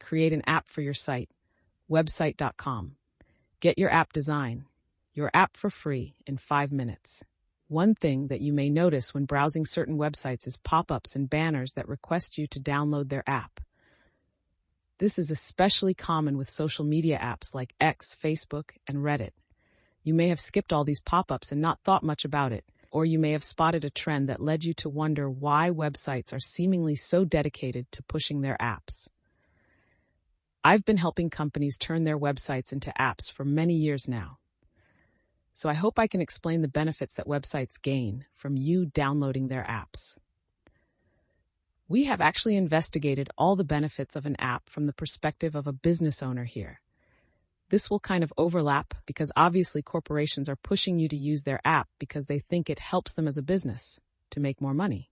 Create an app for your site. Website.com. Get your app design. Your app for free in 5 minutes. One thing that you may notice when browsing certain websites is pop-ups and banners that request you to download their app. This is especially common with social media apps like X, Facebook, and Reddit. You may have skipped all these pop-ups and not thought much about it, or you may have spotted a trend that led you to wonder why websites are seemingly so dedicated to pushing their apps. I've been helping companies turn their websites into apps for many years now. So I hope I can explain the benefits that websites gain from you downloading their apps. We have actually investigated all the benefits of an app from the perspective of a business owner here. This will kind of overlap because obviously corporations are pushing you to use their app because they think it helps them as a business to make more money.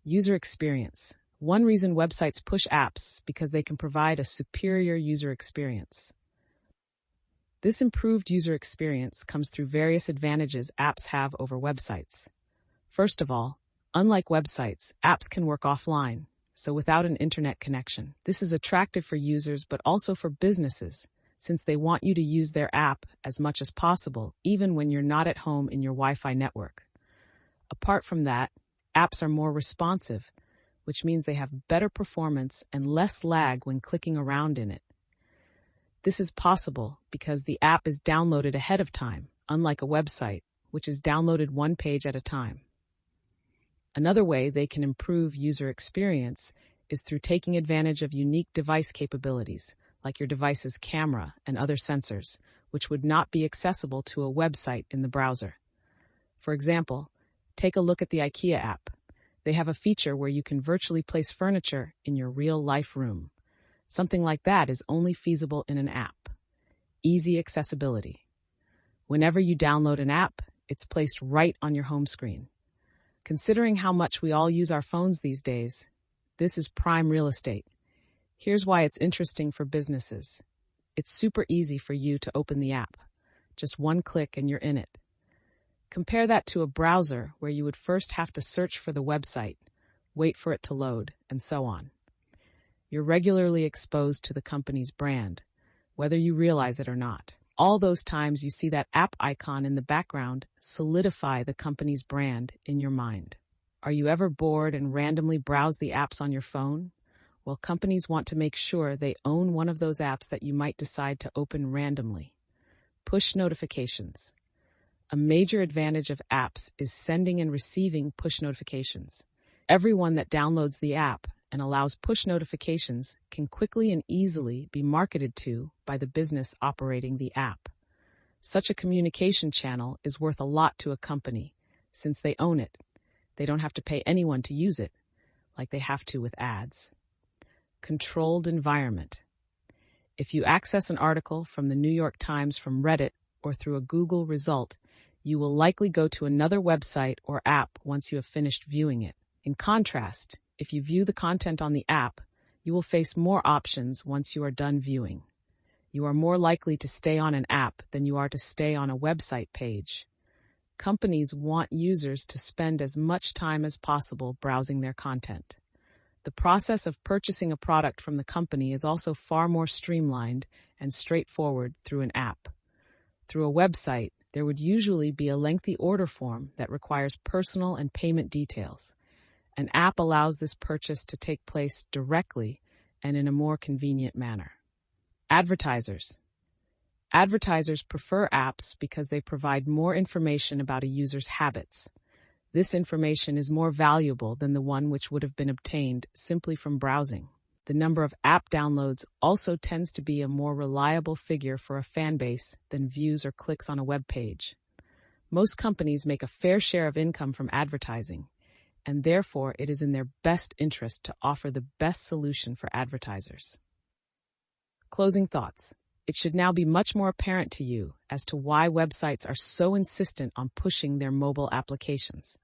User experience. One reason websites push apps because they can provide a superior user experience. This improved user experience comes through various advantages apps have over websites. First of all, unlike websites, apps can work offline, so without an internet connection. This is attractive for users but also for businesses, since they want you to use their app as much as possible, even when you're not at home in your Wi-Fi network. Apart from that, apps are more responsive, which means they have better performance and less lag when clicking around in it. This is possible because the app is downloaded ahead of time, unlike a website, which is downloaded one page at a time. Another way they can improve user experience is through taking advantage of unique device capabilities, like your device's camera and other sensors, which would not be accessible to a website in the browser. For example, take a look at the IKEA app. They have a feature where you can virtually place furniture in your real-life room. Something like that is only feasible in an app. Easy accessibility. Whenever you download an app, it's placed right on your home screen. Considering how much we all use our phones these days, this is prime real estate. Here's why it's interesting for businesses. It's super easy for you to open the app. Just one click and you're in it. Compare that to a browser where you would first have to search for the website, wait for it to load, and so on. You're regularly exposed to the company's brand, whether you realize it or not. All those times you see that app icon in the background solidify the company's brand in your mind. Are you ever bored and randomly browse the apps on your phone? Well, companies want to make sure they own one of those apps that you might decide to open randomly. Push notifications. A major advantage of apps is sending and receiving push notifications. Everyone that downloads the app and allows push notifications can quickly and easily be marketed to by the business operating the app. Such a communication channel is worth a lot to a company, since they own it. They don't have to pay anyone to use it, like they have to with ads. Controlled environment. If you access an article from the New York Times from Reddit or through a Google result, you will likely go to another website or app once you have finished viewing it. In contrast, if you view the content on the app, you will face more options once you are done viewing. You are more likely to stay on an app than you are to stay on a website page. Companies want users to spend as much time as possible browsing their content. The process of purchasing a product from the company is also far more streamlined and straightforward through an app. Through a website, there would usually be a lengthy order form that requires personal and payment details. An app allows this purchase to take place directly and in a more convenient manner. Advertisers. Advertisers prefer apps because they provide more information about a user's habits. This information is more valuable than the one which would have been obtained simply from browsing. The number of app downloads also tends to be a more reliable figure for a fan base than views or clicks on a web page. Most companies make a fair share of income from advertising, and therefore it is in their best interest to offer the best solution for advertisers. Closing thoughts. It should now be much more apparent to you as to why websites are so insistent on pushing their mobile applications.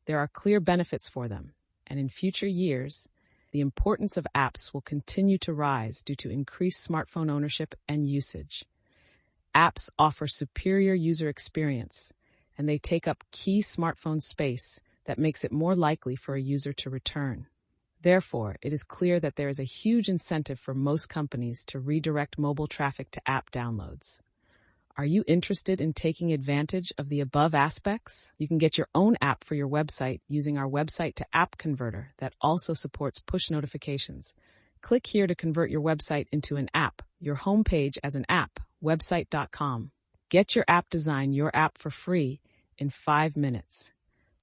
There are clear benefits for them, and in future years, the importance of apps will continue to rise due to increased smartphone ownership and usage. Apps offer superior user experience, and they take up key smartphone space that makes it more likely for a user to return. Therefore, it is clear that there is a huge incentive for most companies to redirect mobile traffic to app downloads. Are you interested in taking advantage of the above aspects? You can get your own app for your website using our website to app converter that also supports push notifications. Click here to convert your website into an app, your homepage as an app, webtoapp.design. Get your app design, your app for free in 5 minutes.